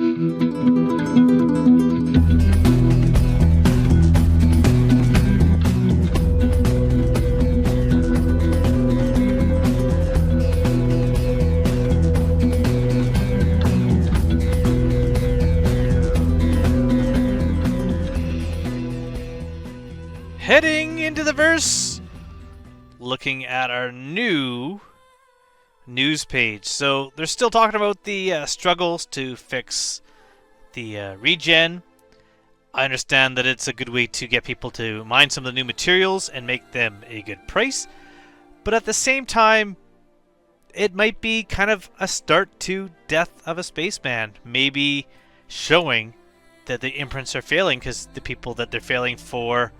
Heading into the verse, looking at our new news page. So they're still talking about the struggles to fix the regen. I understand that it's a good way to get people to mine some of the new materials and make them a good price. But at the same time, it might be kind of a start to Death of a Spaceman. Maybe showing that the imprints are failing because the people that they're failing for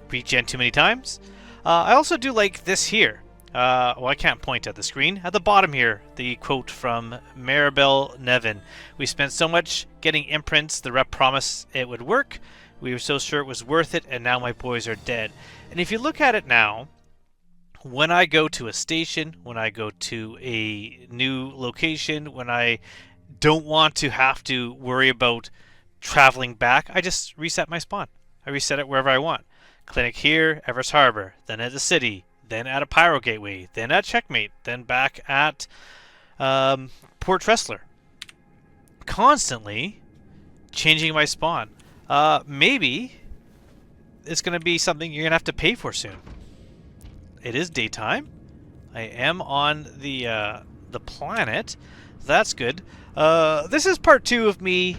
regen too many times. I also do like this here. Well, I can't point at the screen. At the bottom here, the quote from Maribel Nevin. We spent so much getting imprints, the rep promised it would work. We were so sure it was worth it, and now my boys are dead. And if you look at it now, when I go to a station, when I go to a new location, when I don't want to have to worry about traveling back, I just reset my spawn. I reset it wherever I want. Clinic here, Everest Harbor, then at the city, then at a Pyro Gateway, then at Checkmate, then back at Port Tressler. Constantly changing my spawn. Maybe it's going to be something you're going to have to pay for soon. It is daytime. I am on the planet. That's good. This is part 2 of me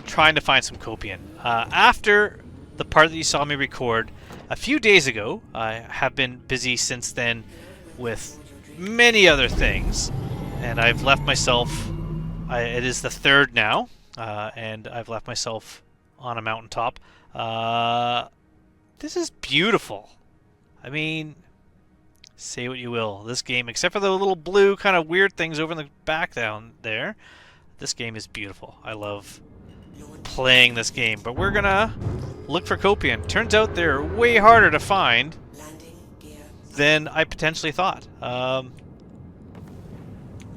trying to find some Kopion. After the part that you saw me record a few days ago, I have been busy since then with many other things, and I've left myself, it is the 3rd now, and I've left myself on a mountaintop. This is beautiful. I mean, say what you will, this game, except for the little blue kind of weird things over in the back down there, this game is beautiful. I love playing this game, but we're gonna look for Kopion. Turns out they're way harder to find than I potentially thought.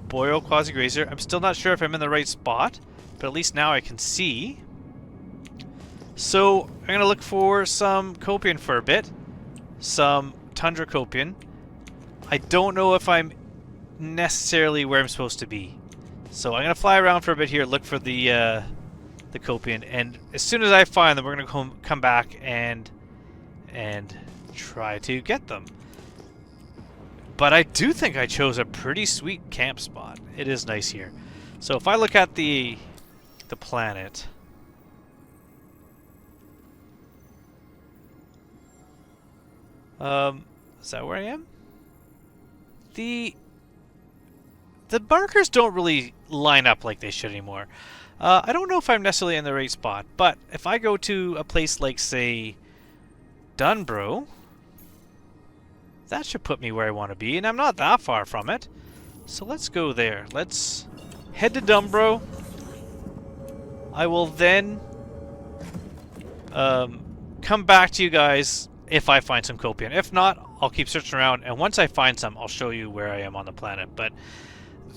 Boyle Quasi-Grazer. I'm still not sure if I'm in the right spot, but at least now I can see. So I'm gonna look for some Kopion for a bit. Some Tundra Kopion. I don't know if I'm necessarily where I'm supposed to be. So I'm gonna fly around for a bit here, look for the Kopion, and as soon as I find them, we're gonna come back and try to get them. But I do think I chose a pretty sweet camp spot. It is nice here. So if I look at the planet, is that where I am? The markers don't really line up like they should anymore. I don't know if I'm necessarily in the right spot, but if I go to a place like, say, Dunbro, that should put me where I want to be, and I'm not that far from it. So let's go there. Let's head to Dunbro. I will then come back to you guys if I find some Kopion. If not, I'll keep searching around, and once I find some, I'll show you where I am on the planet. But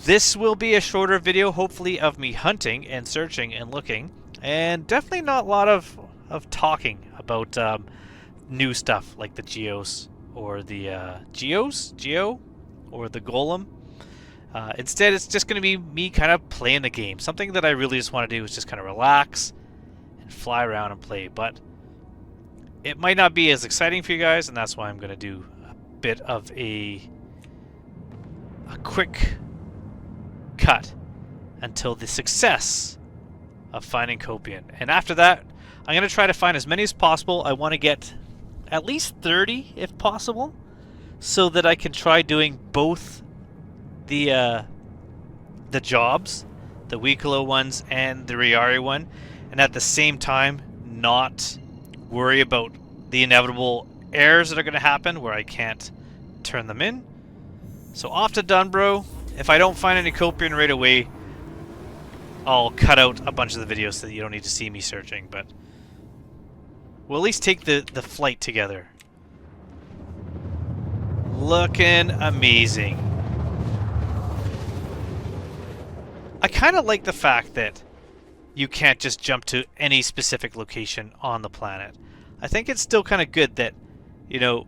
this will be a shorter video, hopefully, of me hunting and searching and looking, and definitely not a lot of talking about new stuff like the Geos or the Geo or the Golem. Instead, it's just going to be me kind of playing the game. Something that I really just want to do is just kind of relax and fly around and play. But it might not be as exciting for you guys, and that's why I'm going to do a bit of a quick cut until the success of finding Kopion. And after that, I'm going to try to find as many as possible. I want to get at least 30 if possible, so that I can try doing both the jobs, the Wicklow ones and the Riari one, and at the same time not worry about the inevitable errors that are going to happen where I can't turn them in. So off to Dunbro. If I don't find any Kopion right away, I'll cut out a bunch of the videos so that you don't need to see me searching, but we'll at least take the flight together. Looking amazing. I kind of like the fact that you can't just jump to any specific location on the planet. I think it's still kind of good that, you know,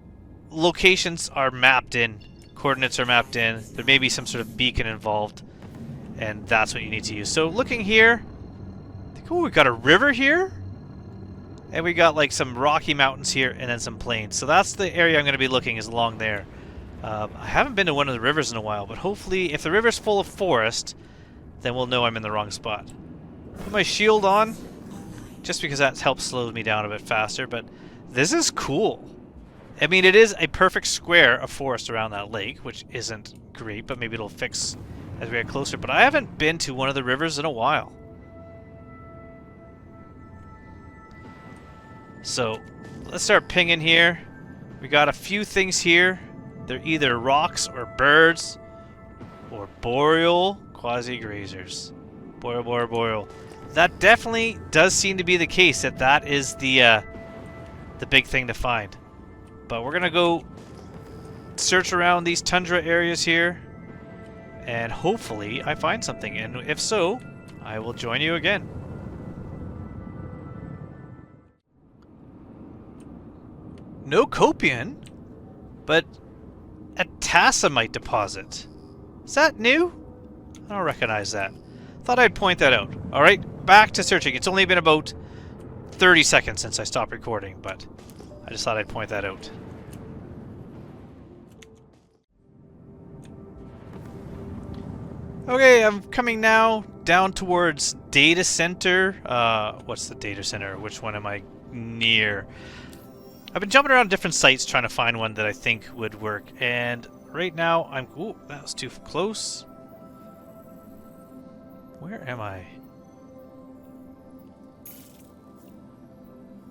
locations are mapped in, coordinates are mapped in, there may be some sort of beacon involved, and that's what you need to use. So looking here, oh, we got a river here, and we got like some rocky mountains here, and then some plains. So that's the area I'm going to be looking, is along there. I haven't been to one of the rivers in a while, but hopefully if the river's full of forest, then we'll know I'm in the wrong spot. Put my shield on, just because that helps slow me down a bit faster, but this is cool. I mean, it is a perfect square of forest around that lake, which isn't great, but maybe it'll fix as we get closer. But I haven't been to one of the rivers in a while. So, let's start pinging here. We got a few things here. They're either rocks or birds or boreal quasi-grazers. Boreal. That definitely does seem to be the case, that is the big thing to find. But we're gonna go search around these tundra areas here, and hopefully I find something. And if so, I will join you again. No Kopion, but a tassamite deposit. Is that new? I don't recognize that. Thought I'd point that out. Alright, back to searching. It's only been about 30 seconds since I stopped recording, but I just thought I'd point that out. Okay, I'm coming now down towards data center. What's the data center? Which one am I near? I've been jumping around different sites trying to find one that I think would work, and right now I'm... Ooh, that was too close. Where am I?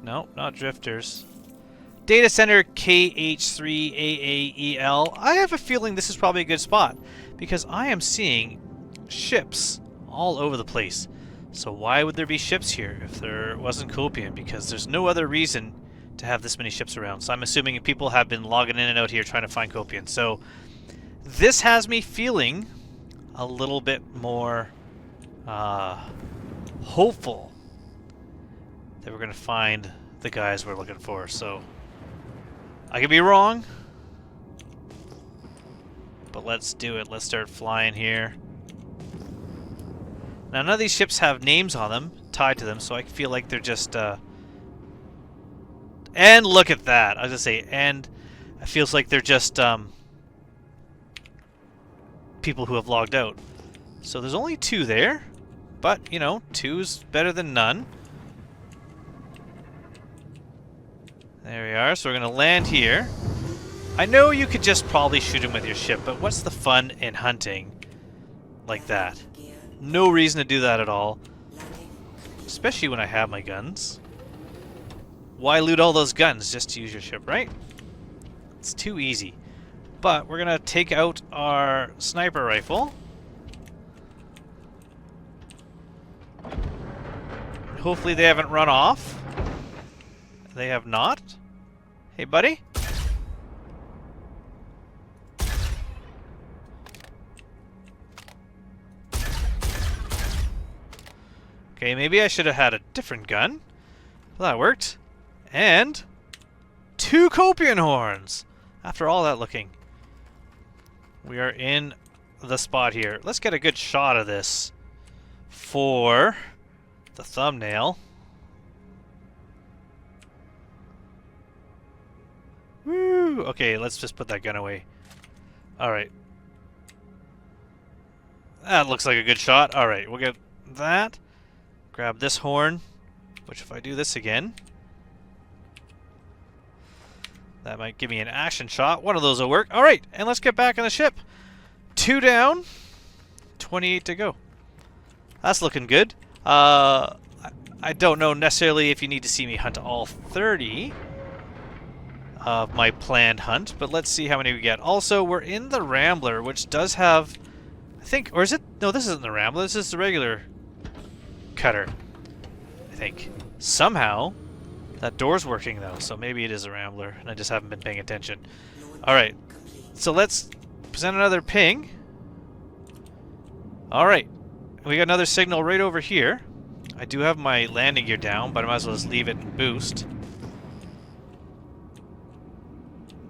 No, not drifters. Data center KH3AAEL. I have a feeling this is probably a good spot, because I am seeing ships all over the place. So why would there be ships here if there wasn't Kopion? Because there's no other reason to have this many ships around. So I'm assuming people have been logging in and out here trying to find Kopion. So this has me feeling a little bit more hopeful that we're going to find the guys we're looking for. So I could be wrong, but let's do it. Let's start flying here. Now, none of these ships have names on them, tied to them, so I feel like they're just... And look at that! I was going to say, and it feels like they're just people who have logged out. So there's only 2 there, but, you know, 2's better than none. There we are, so we're going to land here. I know you could just probably shoot him with your ship, but what's the fun in hunting like that? No reason to do that at all. Especially when I have my guns. Why loot all those guns just to use your ship, right? It's too easy. But we're going to take out our sniper rifle. Hopefully they haven't run off. They have not. Hey, buddy. Okay, maybe I should have had a different gun. Well, that worked. And 2 Kopion horns. After all that looking. We are in the spot here. Let's get a good shot of this for the thumbnail. Woo! Okay, let's just put that gun away. Alright. That looks like a good shot. Alright, we'll get that. Grab this horn, which if I do this again, that might give me an action shot. One of those will work. Alright, and let's get back on the ship. 2 down, 28 to go. That's looking good. I don't know necessarily if you need to see me hunt all 30 of my planned hunt, but let's see how many we get. Also, we're in the Rambler, which does have, I think, or is it? No, this isn't the Rambler. This is the regular cutter, I think. Somehow, that door's working though, so maybe it is a Rambler, and I just haven't been paying attention. Alright, so let's present another ping. Alright, we got another signal right over here. I do have my landing gear down, but I might as well just leave it and boost.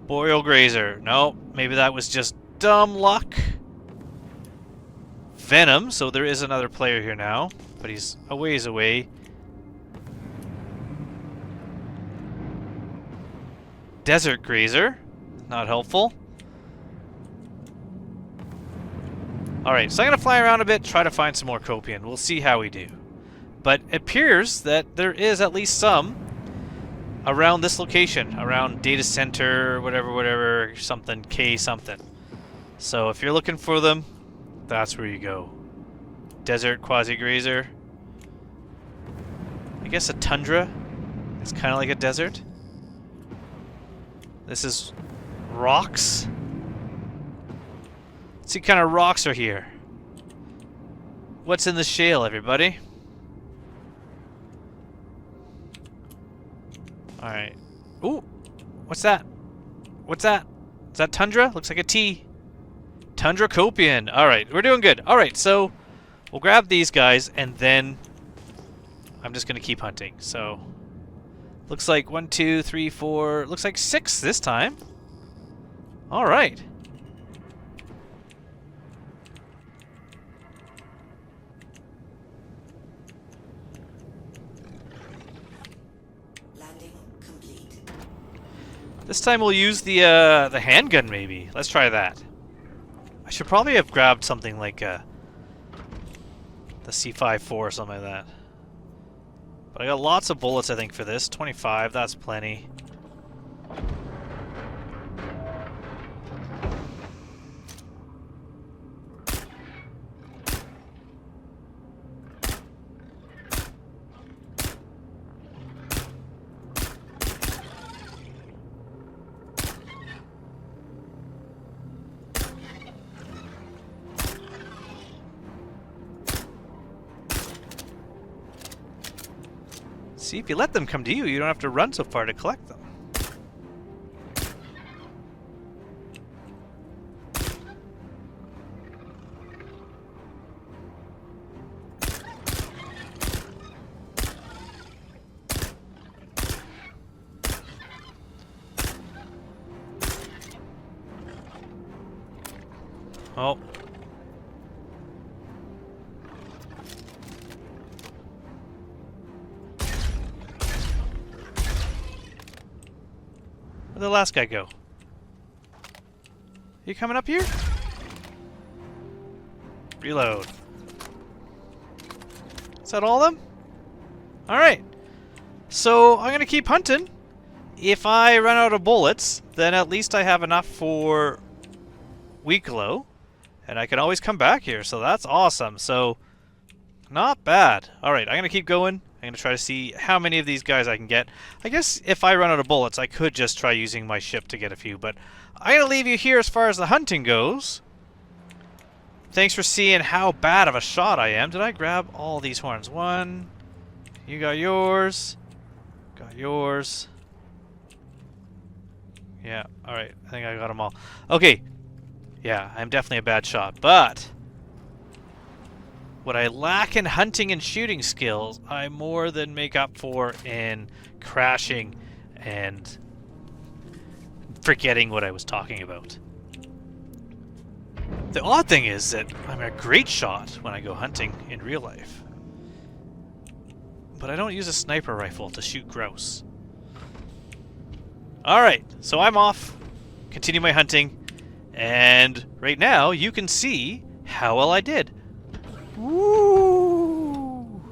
Boreal Grazer. No, maybe that was just dumb luck. Venom, so there is another player here now, but he's a ways away. Desert Grazer. Not helpful. Alright, so I'm going to fly around a bit, try to find some more Kopion. We'll see how we do. But it appears that there is at least some around this location, around data center, whatever, something, K something. So if you're looking for them, that's where you go. Desert Quasi-Grazer. I guess a tundra. It's kind of like a desert. This is rocks. Let's see what kind of rocks are here. What's in the shale, everybody? Alright. Ooh! What's that? What's that? Is that tundra? Looks like a T. Tundra Kopion. Alright, we're doing good. Alright, so we'll grab these guys and then I'm just going to keep hunting. So, looks like 1, 2, 3, 4, looks like 6 this time. Alright. This time we'll use the handgun, maybe. Let's try that. I should probably have grabbed something like the C54 or something like that. But I got lots of bullets, I think, for this. 25, that's plenty. See, if you let them come to you, you don't have to run so far to collect them. Oh. Where'd the last guy go? You coming up here? Reload. Is that all of them? Alright. So, I'm gonna keep hunting. If I run out of bullets, then at least I have enough for Weeklow. And I can always come back here, so that's awesome. So, not bad. Alright, I'm gonna keep going. I'm gonna try to see how many of these guys I can get. I guess if I run out of bullets, I could just try using my ship to get a few, but I'm gonna leave you here as far as the hunting goes. Thanks for seeing how bad of a shot I am. Did I grab all these horns? One. You got yours. Got yours. Yeah, alright. I think I got them all. Okay. Yeah, I'm definitely a bad shot, but what I lack in hunting and shooting skills, I more than make up for in crashing and forgetting what I was talking about. The odd thing is that I'm a great shot when I go hunting in real life. But I don't use a sniper rifle to shoot grouse. Alright, so I'm off. Continue my hunting. And right now, you can see how well I did. Woo!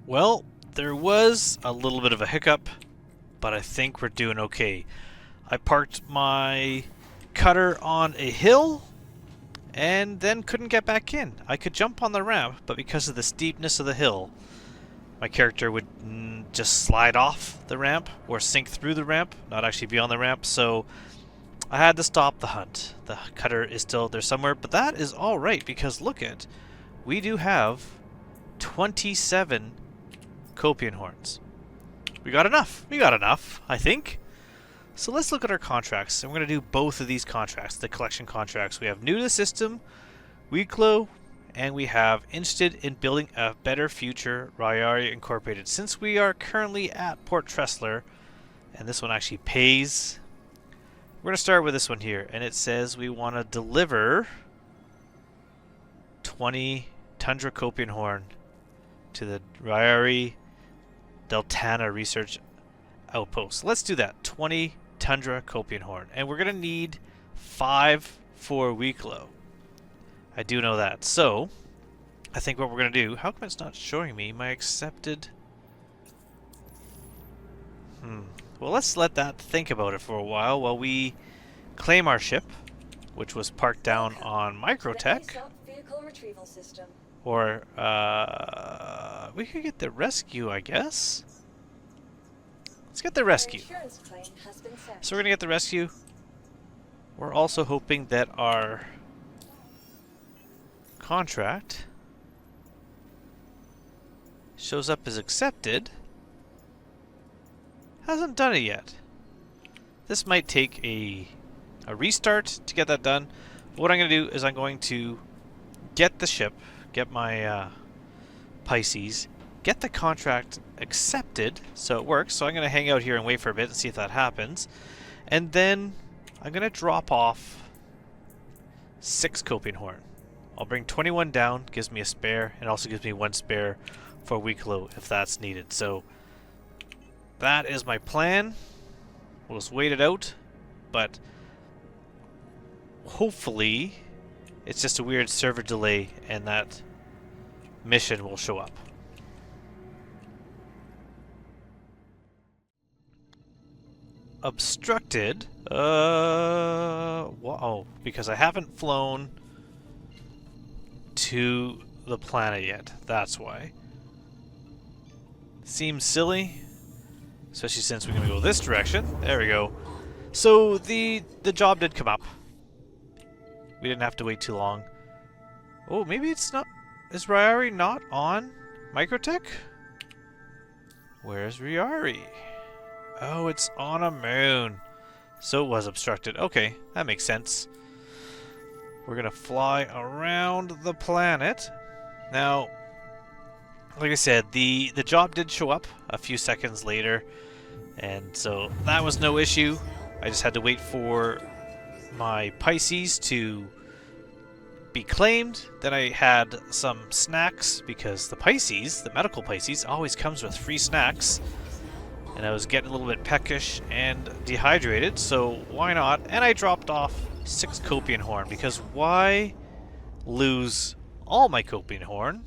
Well, there was a little bit of a hiccup, but I think we're doing okay. I parked my cutter on a hill and then couldn't get back in. I could jump on the ramp, but because of the steepness of the hill, my character would just slide off the ramp or sink through the ramp, not actually be on the ramp, so I had to stop the hunt. The cutter is still there somewhere, but that is alright because look at, we do have 27 Kopion horns. We got enough, I think. So let's look at our contracts, and we're going to do both of these contracts, the collection contracts. We have new to the system, Weeklo, and we have interested in building a better future, Ryari Incorporated. Since we are currently at Port Tressler, and this one actually pays, we're going to start with this one here, and it says we want to deliver 20 Tundra Kopion horn to the Ryari Deltana Research Outpost. Let's do that. 20 Tundra Kopion horn. And we're going to need 5 for Weeklo. I do know that. So, I think what we're going to do... How come it's not showing me my accepted... Well, let's let that think about it for a while we claim our ship, which was parked down on Microtech. Or, we could get the rescue, I guess. Let's get the rescue. So we're going to get the rescue. We're also hoping that our contract shows up as accepted. Hasn't done it yet. This might take a restart to get that done. But what I'm going to do is I'm going to get the ship, get my Pisces, get the contract accepted so it works. So I'm going to hang out here and wait for a bit and see if that happens. And then I'm going to drop off 6 Kopion horn. I'll bring 21 down, gives me a spare, and also gives me 1 spare for Weeklo if that's needed. So that is my plan. We'll just wait it out, but hopefully it's just a weird server delay and that mission will show up. Obstructed? Wow, because I haven't flown to the planet yet. That's why. Seems silly, especially since we're going to go this direction. There we go. So the job did come up. We didn't have to wait too long. Oh, maybe it's not... Is Ryari not on Microtech? Where's Ryari? Oh, it's on a moon. So it was obstructed. Okay, that makes sense. We're going to fly around the planet. Now, like I said, the job did show up a few seconds later. And so that was no issue. I just had to wait for my Pisces to be claimed. Then I had some snacks because the Pisces, the medical Pisces, always comes with free snacks. And I was getting a little bit peckish and dehydrated, so why not? And I dropped off 6 Kopion horn because why lose all my Kopion horn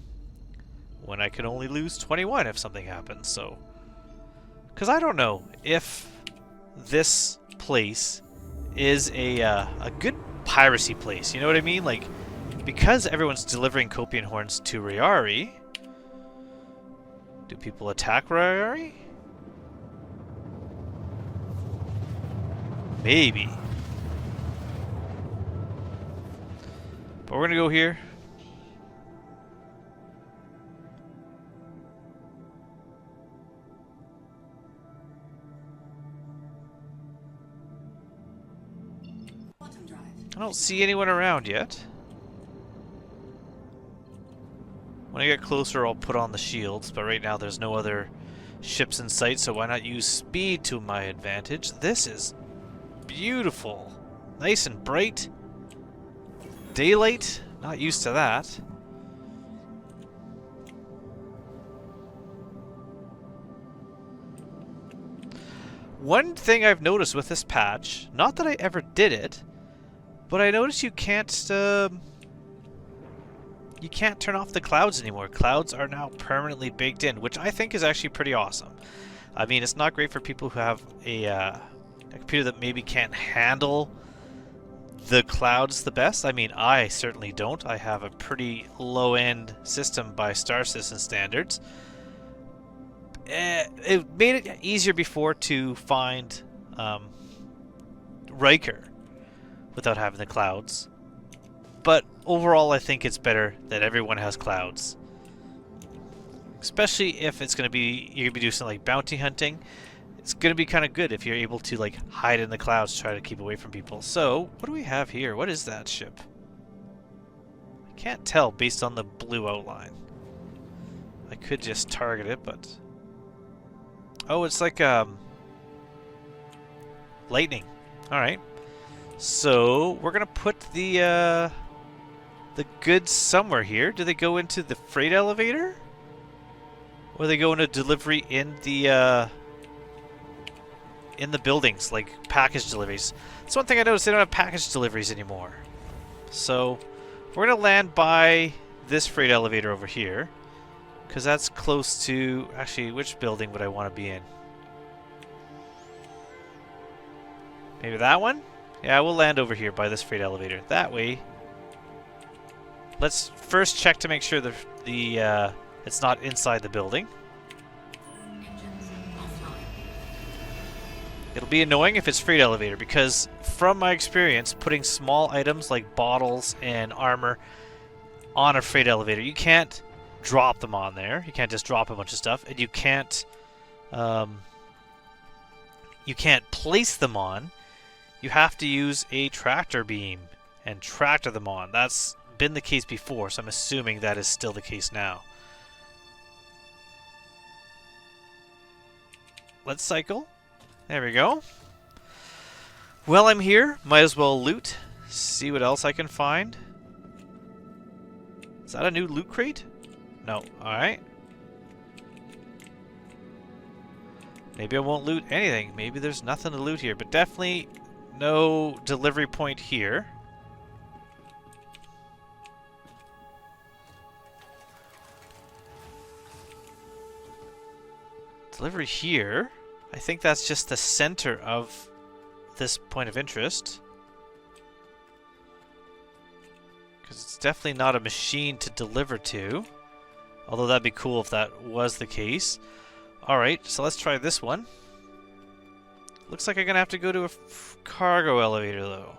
when I can only lose 21 if something happens? So, because I don't know if this place is a good piracy place. You know what I mean? Like, because everyone's delivering Kopion horns to Ryari, do people attack Ryari? Maybe. But we're gonna go here. I don't see anyone around yet. When I get closer, I'll put on the shields, but right now there's no other ships in sight, so why not use speed to my advantage? This is beautiful. Nice and bright. Daylight. Not used to that. One thing I've noticed with this patch, not that I ever did it, but I noticed you can't turn off the clouds anymore. Clouds are now permanently baked in, which I think is actually pretty awesome. I mean, it's not great for people who have a computer that maybe can't handle the clouds the best. I mean, I certainly don't. I have a pretty low-end system by Star Citizen standards. It made it easier before to find Riker without having the clouds. But overall, I think it's better that everyone has clouds. Especially if it's going to be, you're going to be doing something like bounty hunting. It's going to be kind of good if you're able to like hide in the clouds, try to keep away from people. So, what do we have here? What is that ship? I Can't tell based on the blue outline. I could just target it, but... Oh, it's like, lightning. Alright. So, we're gonna put the goods somewhere here. Do they go into the freight elevator? Or do they go into delivery in the buildings, like package deliveries? That's one thing I noticed, they don't have package deliveries anymore. So, we're gonna land by this freight elevator over here. Because that's close to... Actually, which building would I want to be in? Maybe that one? Yeah, we'll land over here by this freight elevator. That way. Let's first check to make sure the it's not inside the building. It'll be annoying if it's freight elevator, because from my experience, putting small items like bottles and armor on a freight elevator, you can't drop them on there. You can't just drop a bunch of stuff, and you can't place them on. You have to use a tractor beam and tractor them on. That's been the case before, so I'm assuming that is still the case now. Let's cycle. There we go. Well, I'm here. Might as well loot. See what else I can find. Is that a new loot crate? No. Alright. Maybe I won't loot anything. Maybe there's nothing to loot here. But definitely no delivery point here. Delivery here. I think that's just the center of this point of interest. Because it's definitely not a machine to deliver to. Although that'd be cool if that was the case. Alright, so let's try this one. Looks like I'm gonna have to go to a cargo elevator though.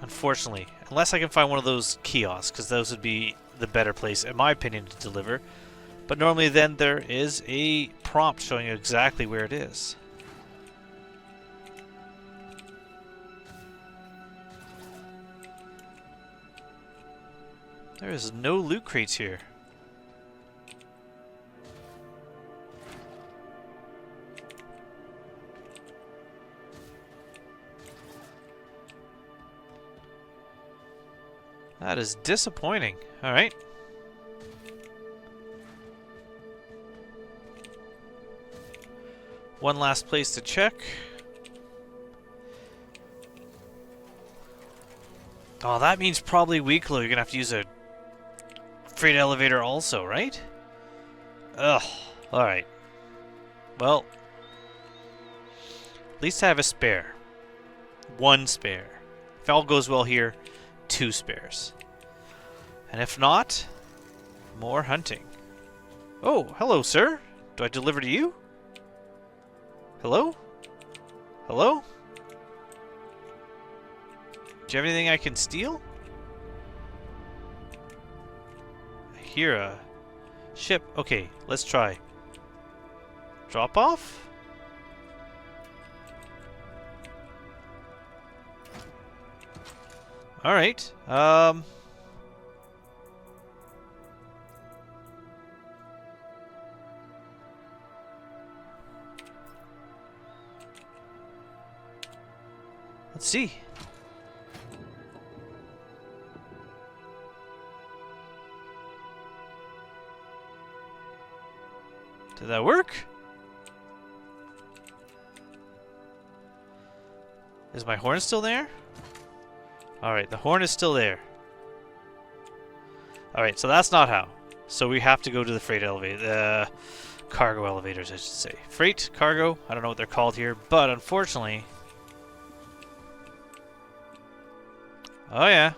Unfortunately. Unless I can find one of those kiosks, because those would be the better place, in my opinion, to deliver. But normally then there is a prompt showing you exactly where it is. There is no loot crates here. That is disappointing. Alright. One last place to check. Oh, that means probably Weeklo. You're gonna have to use a freight elevator also, right? Ugh. Alright. Well, at least I have a spare. One spare. If all goes well here, 2 spares. And if not, more hunting. Oh, hello, sir. Do I deliver to you? Hello? Hello? Do you have anything I can steal? I hear a ship. Okay, let's try. Drop off? Alright. Let's see. Did that work? Is my horn still there? Alright, the horn is still there. Alright, so that's not how. So we have to go to the freight elevator. Cargo elevators, I should say. Freight, cargo, I don't know what they're called here, but unfortunately... Oh yeah.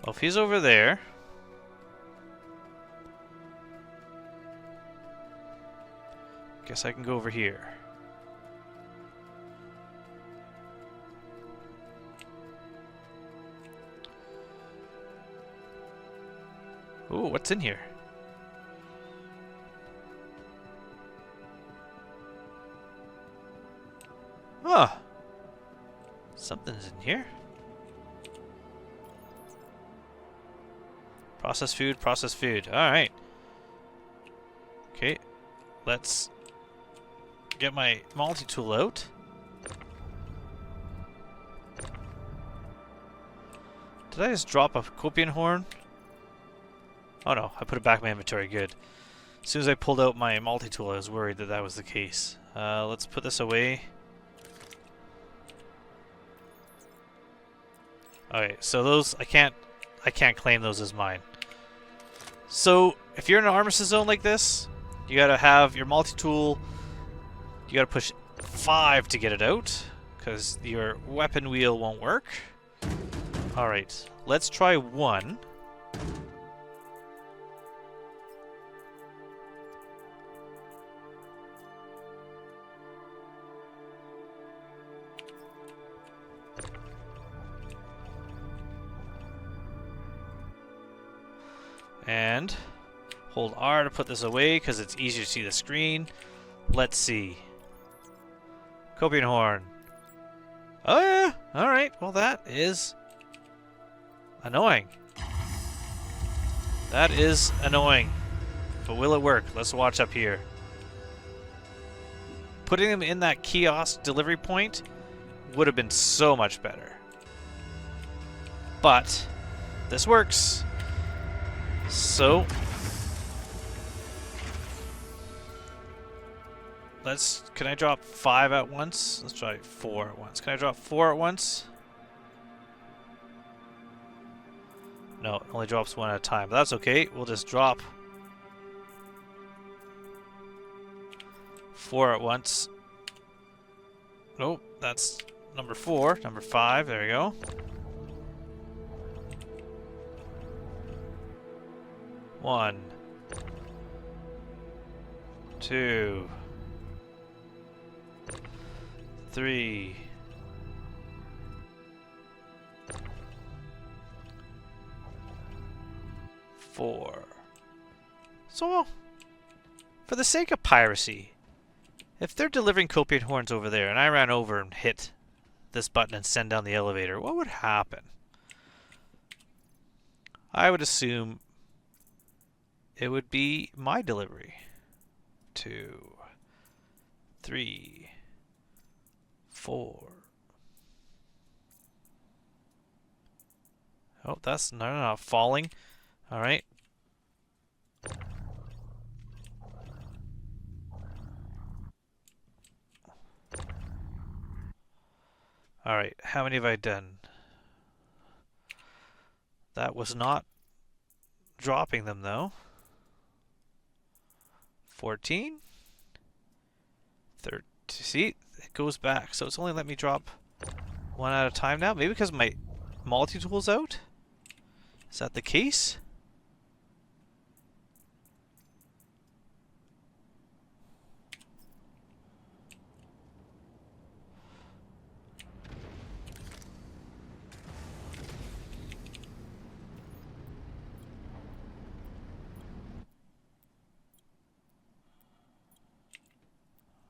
Well, if he's over there... Guess I can go over here. Ooh, what's in here? Huh. Something's in here. Processed food, processed food. Alright. Okay. Let's get my multi-tool out. Did I just drop a Kopion horn? Oh no, I put it back in my inventory. Good. As soon as I pulled out my multi-tool, I was worried that that was the case. Let's put this away. Okay, so those I can't claim those as mine. So if you're in an armistice zone like this, you gotta have your multi-tool. You gotta push 5 to get it out, because your weapon wheel won't work. All right, let's try 1. And hold R to put this away because it's easier to see the screen. Let's see. Kopion horn. Oh yeah! Alright, well that is annoying. That is annoying. But will it work? Let's watch up here. Putting them in that kiosk delivery point would have been so much better. But this works. So can I drop 5 at once? Let's try 4 at once. Can I drop 4 at once? No, it only drops 1 at a time. But that's okay. We'll just drop 4 at once. Nope, that's number 4. Number 5, there we go. One, 2, 3, 4. So, for the sake of piracy, if they're delivering Kopion horns over there and I ran over and hit this button and send down the elevator, what would happen? I would assume it would be my delivery. 2, 3, 4. Oh, that's not falling. All right. All right. How many have I done? That was not dropping them though. 14. 13. See, it goes back. So it's only let me drop 1 at a time now. Maybe because my multi-tool's out? Is that the case?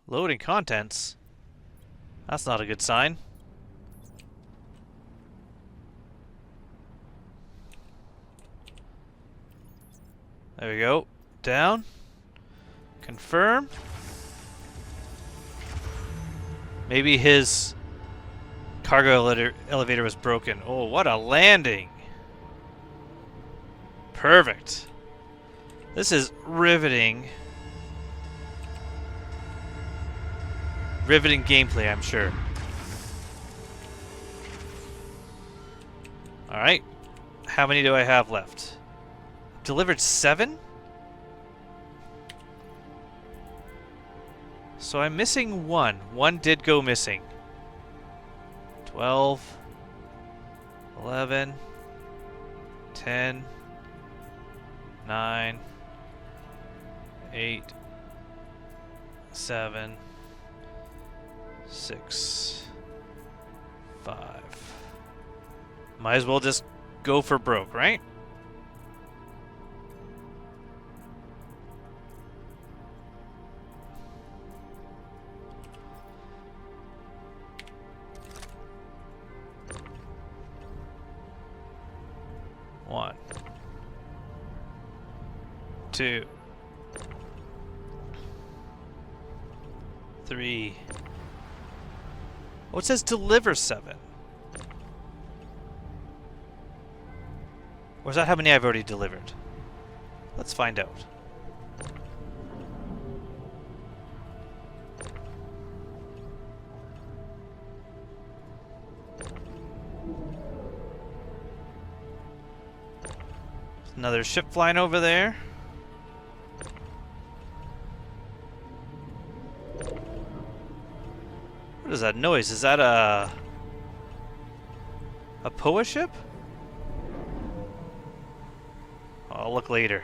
Loading contents? That's not a good sign. There we go. Down. Confirm. Maybe his cargo elevator was broken. Oh, what a landing. Perfect. This is riveting. Riveting gameplay, I'm sure. Alright. How many do I have left? Delivered 7? So I'm missing 1. 1 did go missing. 12. 11. 10. 9. 8. 7. 6, 5. Might as well just go for broke, right? 1, 2, 3. Oh, it says deliver 7. Or is that how many I've already delivered? Let's find out. Another ship flying over there. What is that noise? Is that a POA ship? I'll look later.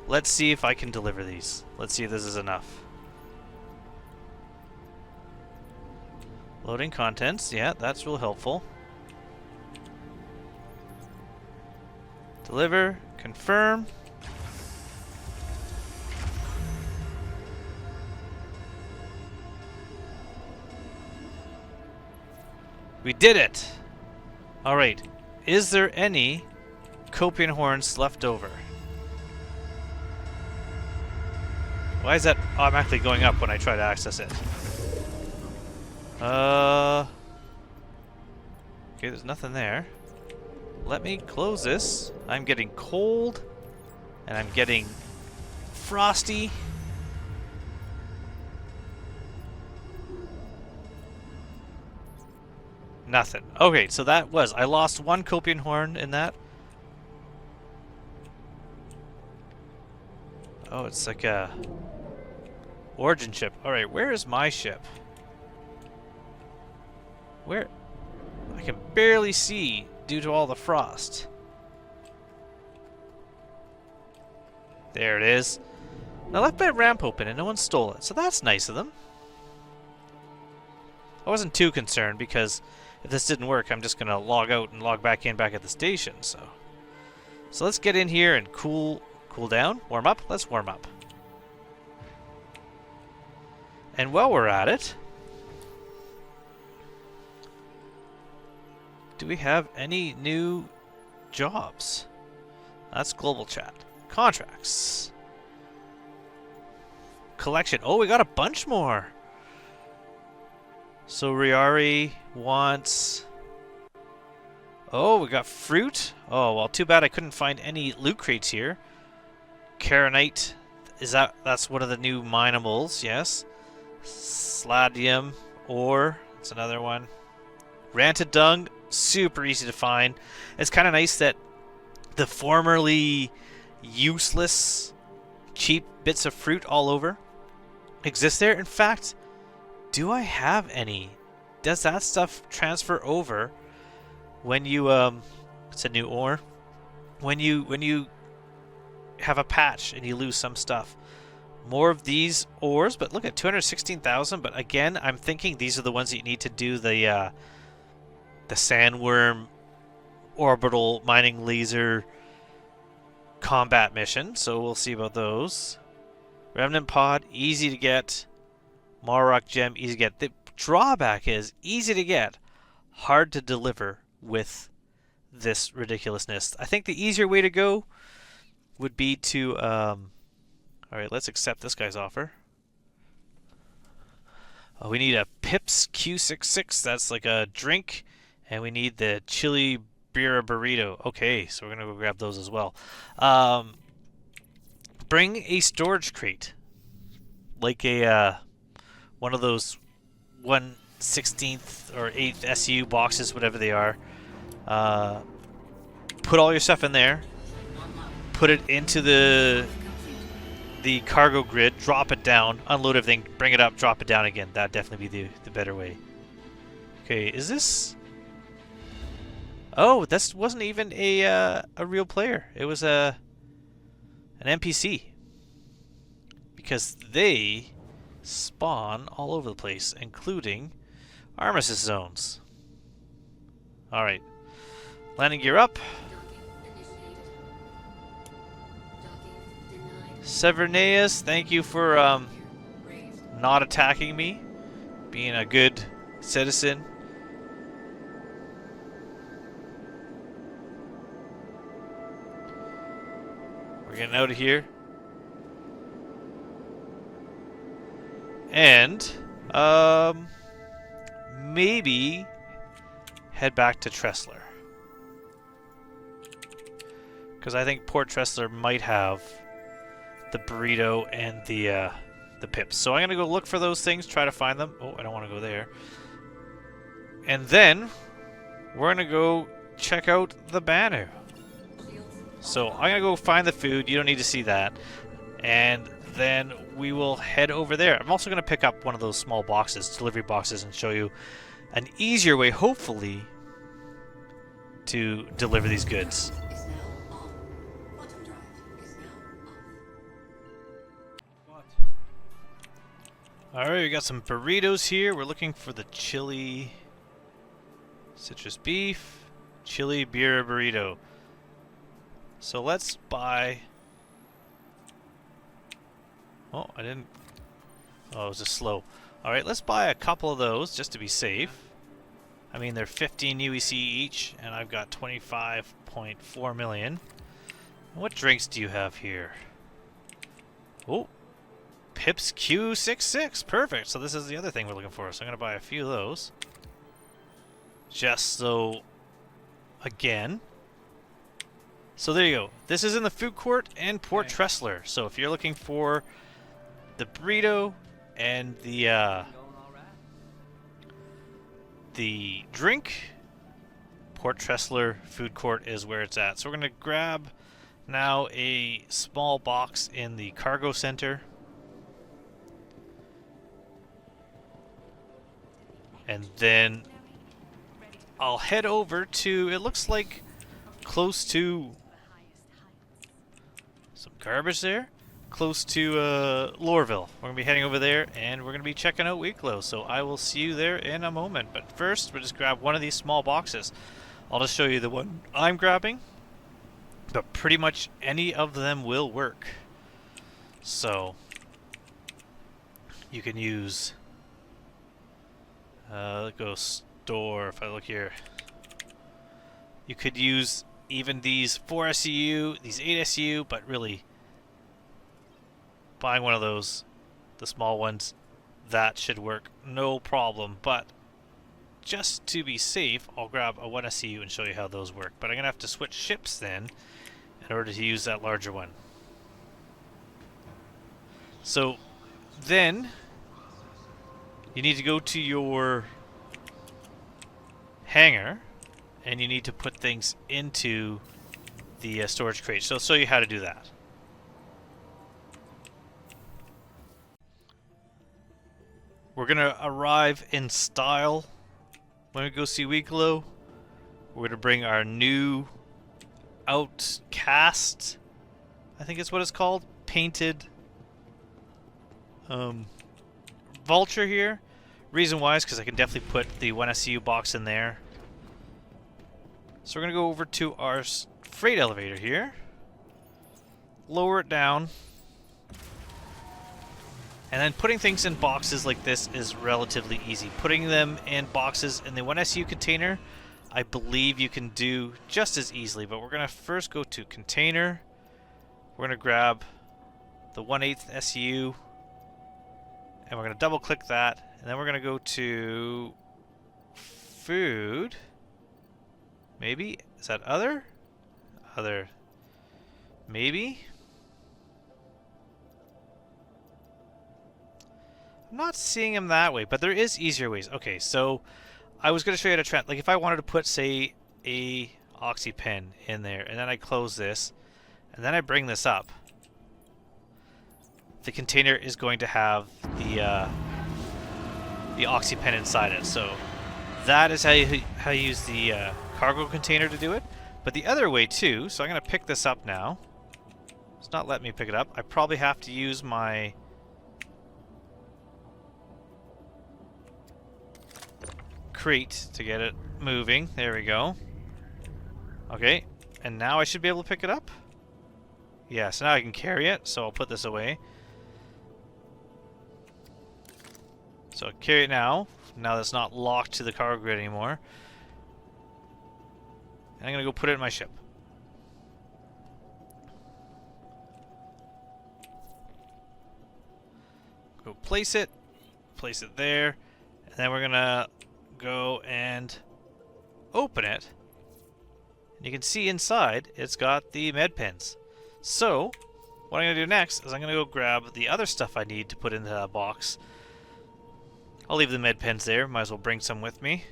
Let's see if I can deliver these. Let's see if this is enough. Loading contents. Yeah, that's real helpful. Deliver. Confirm. We did it! Alright. Is there any Kopion horns left over? Why is that automatically going up when I try to access it? Okay, there's nothing there. Let me close this. I'm getting cold. And I'm getting frosty. Nothing. Okay, so that was... I lost 1 Kopion horn in that. Oh, it's like a... origin ship. Alright, where is my ship? Where? I can barely see due to all the frost. There it is. I left my ramp open and no one stole it, so that's nice of them. I wasn't too concerned because if this didn't work, I'm just gonna log out and log back in back at the station. So let's get in here and cool down, warm up. Let's warm up. And while we're at it, do we have any new jobs? That's global chat. Contracts. Collection. Oh, we got a bunch more. So Riari wants... Oh, we got fruit. Oh, well, too bad I couldn't find any loot crates here. Karenite. That's one of the new minables, yes. Sladium ore. That's another one. Ranted dung. Super easy to find. It's kind of nice that the formerly useless cheap bits of fruit all over exist there. In fact, do I have any? Does that stuff transfer over when you it's a new ore? When you have a patch and you lose some stuff. More of these ores, but look at 216,000, but again, I'm thinking these are the ones that you need to do the sandworm orbital mining laser combat mission, so we'll see about those. Remnant pod, easy to get. Marrock gem, easy to get. The drawback is easy to get, hard to deliver with this ridiculousness. I think the easier way to go would be to alright, let's accept this guy's offer. Oh, we need a Pips Q66, that's like a drink, and we need the chili beer burrito. Okay, so we're gonna go grab those as well. Bring a storage crate, like a one of those 1/16 or 8th SU boxes, whatever they are. Put all your stuff in there. Put it into the cargo grid. Drop it down. Unload everything. Bring it up. Drop it down again. That'd definitely be the better way. Okay, is this? Oh, this wasn't even a real player. It was an NPC. Because they spawn all over the place, including armistice zones. Alright. Landing gear up. Severneus, thank you for not attacking me. Being a good citizen. We're getting out of here. And, maybe head back to Tressler. Because I think Port Tressler might have the burrito and the pips. So I'm going to go look for those things, try to find them. Oh, I don't want to go there. And then we're going to go check out the Banu. So I'm going to go find the food. You don't need to see that. And then we will head over there. I'm also going to pick up one of those small boxes, delivery boxes, and show you an easier way, hopefully, to deliver these goods. Alright, we got some burritos here. We're looking for the chili citrus beef, chili beer burrito. So let's buy... Oh, I didn't... Oh, it was just slow. Alright, let's buy a couple of those just to be safe. I mean, they're 15 UEC each, and I've got 25.4 million. What drinks do you have here? Oh, Pips Q66. Perfect. So this is the other thing we're looking for. So I'm going to buy a few of those. Just so, again. So there you go. This is in the food court and Port Tressler. So if you're looking for the burrito and the drink, Port Tressler food court is where it's at. So we're going to grab now a small box in the cargo center. And then I'll head over to, it looks like close to some garbage there, close to Lorville. We're going to be heading over there and we're going to be checking out Weeklo. So I will see you there in a moment. But first, we'll just grab one of these small boxes. I'll just show you the one I'm grabbing, but pretty much any of them will work. So you can use, let's go store. If I look here, you could use even these 4 SEU, these 8 SEU, but really buying one of those, the small ones, that should work no problem. But just to be safe, I'll grab a 1 SEU and show you how those work. But I'm going to have to switch ships then in order to use that larger one. So then you need to go to your hangar and you need to put things into the storage crate. So I'll show you how to do that. We're going to arrive in style when we go see Weeklo. We're going to bring our new Outcast, I think it's what it's called, painted vulture here. Reason why is because I can definitely put the 1 SCU box in there. So we're going to go over to our freight elevator here, lower it down, and then putting things in boxes like this is relatively easy. Putting them in boxes in the 1 SU container, I believe you can do just as easily, but we're going to first go to container. We're going to grab the 1/8 SU, and we're going to double click that, and then we're going to go to food. Maybe? Is that other? Other. Maybe? I'm not seeing him that way, but there is easier ways. Okay, so I was going to show you how to trend. Like if I wanted to put, say, a oxy pen in there, and then I close this, and then I bring this up, the container is going to have the oxy pen inside it. So that is how you use the cargo container to do it. But the other way too, so I'm going to pick this up now. It's not letting me pick it up. I probably have to use my crate to get it moving. There we go. Okay, and now I should be able to pick it up. Yeah, so now I can carry it, so I'll put this away. So I'll carry it now that it's not locked to the cargo grid anymore. And I'm going to go put it in my ship. Go place it there, and then we're gonna go and open it. And you can see inside it's got the med pens. So what I'm gonna do next is I'm gonna go grab the other stuff I need to put in the box. I'll leave the med pens there, might as well bring some with me.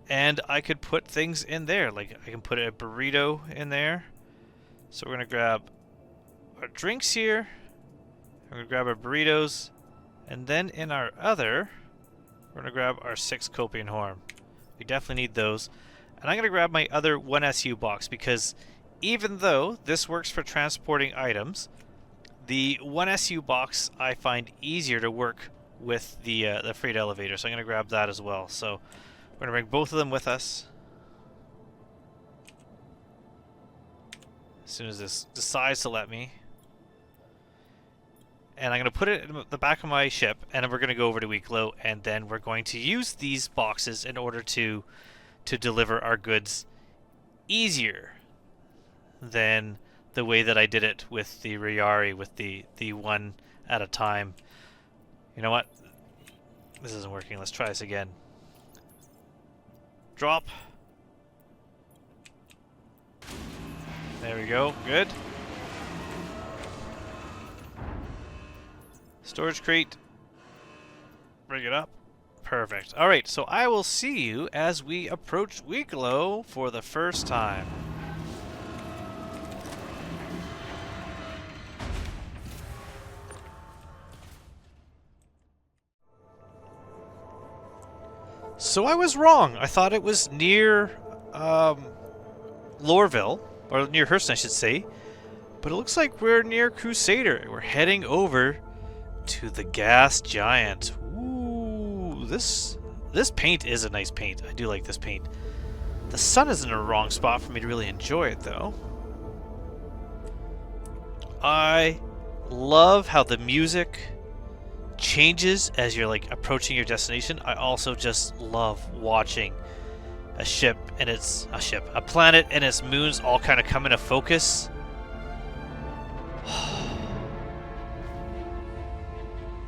And I could put things in there, like I can put a burrito in there. So we're gonna grab our drinks here. We're gonna grab our burritos, and then in our other, we're gonna grab our 6 Kopion horn. We definitely need those. And I'm gonna grab my other 1SU box because even though this works for transporting items, the 1SU box I find easier to work with the freight elevator. So I'm gonna grab that as well. So we're gonna bring both of them with us. As soon as this decides to let me. And I'm going to put it in the back of my ship, and then we're going to go over to Weeklo, and then we're going to use these boxes in order to deliver our goods easier than the way that I did it with the Riyari, with the one at a time. You know what? This isn't working. Let's try this again. Drop. There we go. Good. Storage crate. Bring it up. Perfect. Alright, so I will see you as we approach Weeklo for the first time. So I was wrong. I thought it was near Lorville, or near Hurston I should say. But it looks like we're near Crusader. We're heading over to the gas giant. Ooh, this paint is a nice paint. I do like this paint. The sun is in a wrong spot for me to really enjoy it though. I love how the music changes as you're like approaching your destination. I also just love watching a planet and its moons all kind of come into focus.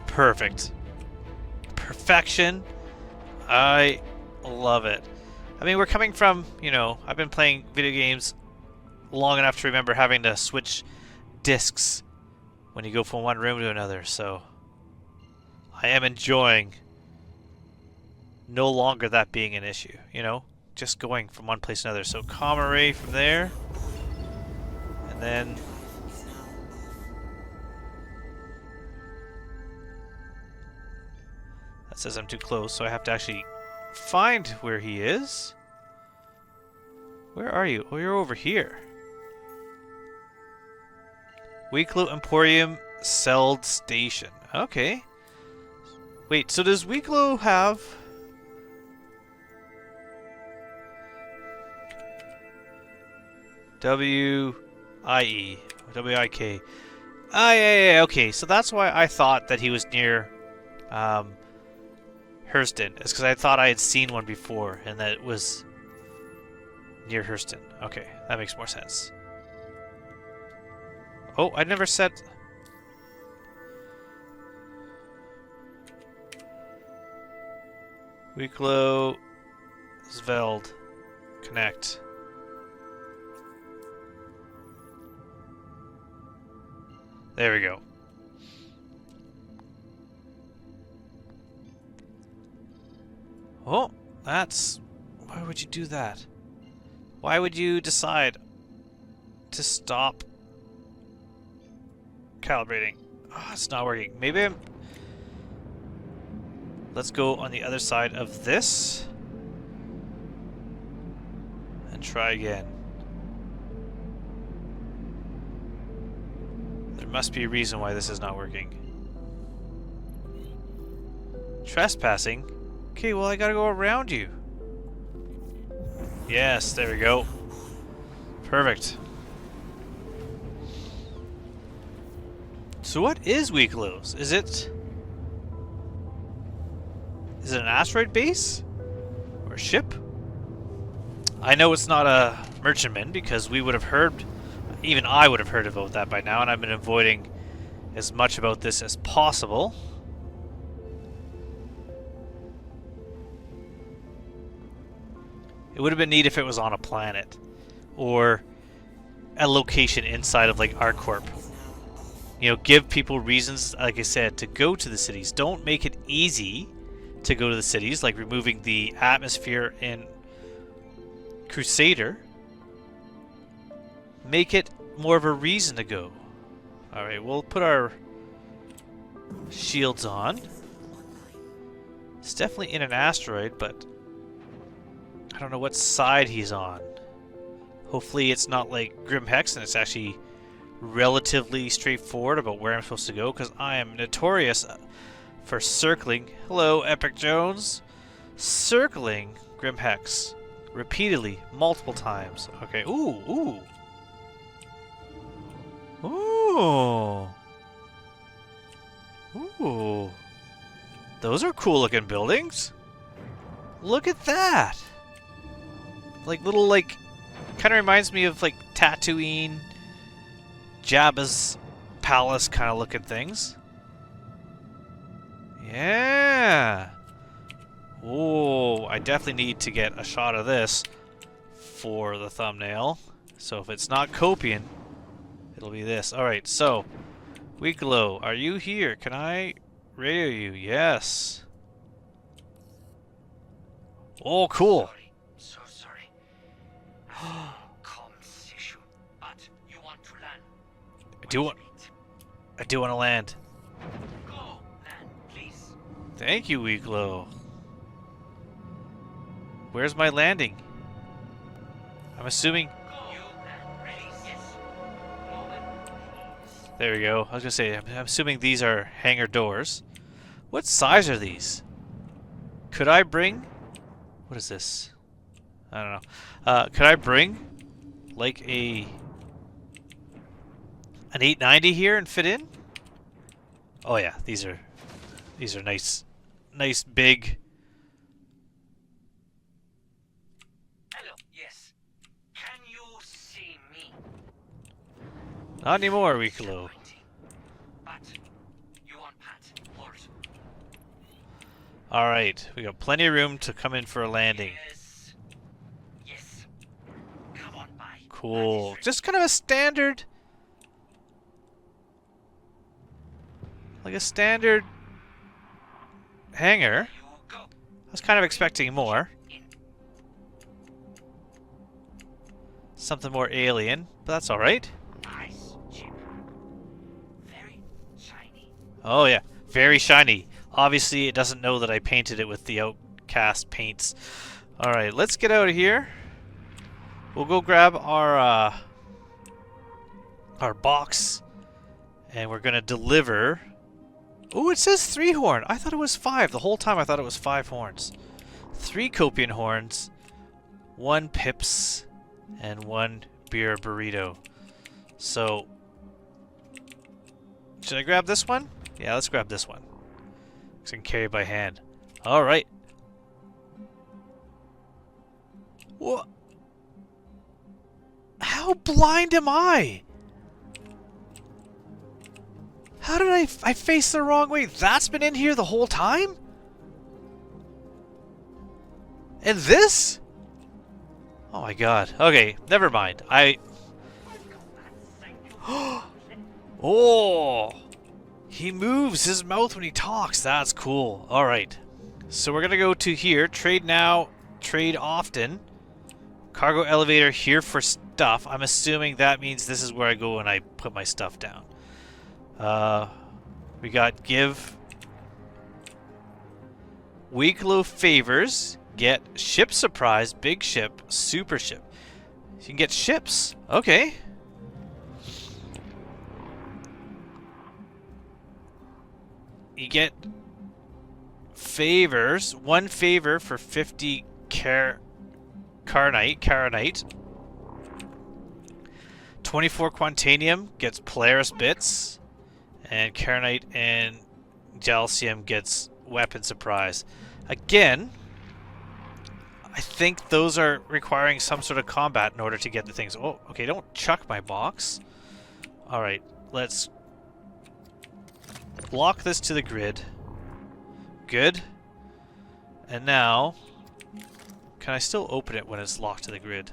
Perfect. Perfection. I love it. I mean, we're coming from, you know, I've been playing video games long enough to remember having to switch discs when you go from one room to another, so I am enjoying no longer that being an issue, you know? Just going from one place to another. So, comma ray from there. And then that says I'm too close, so I have to actually find where he is. Where are you? Oh, you're over here. Weeklo Emporium Seld Station. Okay. Wait, so does Weeklo have... W-I-E. W-I-K. Ah, yeah, okay. So that's why I thought that he was near... Hurston. It's because I thought I had seen one before, and that it was near Hurston. Okay, that makes more sense. Oh, I never said... Weeklo Sveld. Connect. There we go. Oh, that's... Why would you do that? Why would you decide to stop calibrating? Oh, it's not working. Maybe I'm... Let's go on the other side of this and try again. There must be a reason why this is not working. Trespassing? Okay, well I gotta go around you. Yes, there we go. Perfect. So what is Weeklo's? Is it an asteroid base? Or a ship? I know it's not a merchantman because we would have heard, even I would have heard about that by now, and I've been avoiding as much about this as possible. It would have been neat if it was on a planet or a location inside of like ArcCorp. You know, give people reasons, like I said, to go to the cities. Don't make it easy to go to the cities, like removing the atmosphere in Crusader. Make it more of a reason to go. Alright, we'll put our shields on. It's definitely in an asteroid, but I don't know what side he's on. Hopefully it's not like Grim Hex and it's actually relatively straightforward about where I'm supposed to go, because I am notorious for circling. Hello, Epic Jones. Circling Grim Hex repeatedly, multiple times. Okay, ooh. Those are cool looking buildings. Look at that. Like little, like, kind of reminds me of like Tatooine, Jabba's palace kind of looking things. Yeah. Oh, I definitely need to get a shot of this for the thumbnail. So if it's not Kopion, it'll be this. Alright, so Weeklow, are you here? Can I radio you? Yes. Oh, cool. So sorry. Comms issue, but you want to land. I do want to land. Go, land, please. Thank you, Weeklow. Where's my landing? I'm assuming. You land, ready? Yes. Moment. There we go. I was gonna say, I'm assuming these are hangar doors. What size are these? Could I bring? What is this? I don't know. Could I bring like an 890 here and fit in? Oh yeah, these are nice big. Hello. Yes. Can you see me? Not anymore, Weeklow. But you want Pat? Port. All right, we got plenty of room to come in for a landing. Yes. Yes. Come on by. Cool. Just kind of a standard, like a standard hangar. You go. I was kind of expecting more. In. Something more alien, but that's alright. Nice chip. Very shiny. Oh yeah, very shiny. Obviously, it doesn't know that I painted it with the Outcast paints. Alright, let's get out of here. We'll go grab our box, and we're gonna deliver. Oh, it says 3 horn. I thought it was 5. The whole time I thought it was 5 horns. 3 Kopion horns, 1 pips, and 1 beer burrito. So, should I grab this one? Yeah, let's grab this one. So I can carry it by hand. Alright. What? How blind am I? How did I face the wrong way? That's been in here the whole time? And this? Oh my god. Okay, never mind. Oh! He moves his mouth when he talks. That's cool. Alright. So we're gonna go to here. Trade now, trade often. Cargo elevator here for stuff. I'm assuming that means this is where I go when I put my stuff down. We got give. Weeklow favors. Get ship surprise, big ship, super ship. You can get ships. Okay. You get favors. 1 favor for 50 Caronite. 24 Quantanium gets Polaris bits. And Caronite and Gelsium gets weapon surprise. Again, I think those are requiring some sort of combat in order to get the things. Oh, okay, don't chuck my box. Alright, let's Lock this to the grid. Good. And now, can I still open it when it's locked to the grid?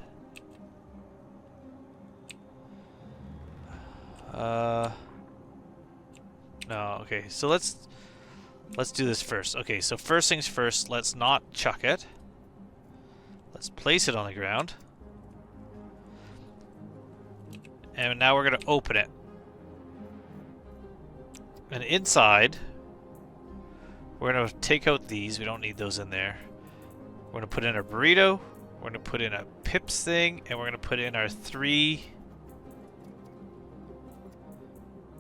No, okay, so let's do this first. Okay, so first things first, let's not chuck it. Let's place it on the ground. And now we're going to open it. And inside, we're going to take out these. We don't need those in there. We're going to put in a burrito. We're going to put in a pips thing. And we're going to put in our 3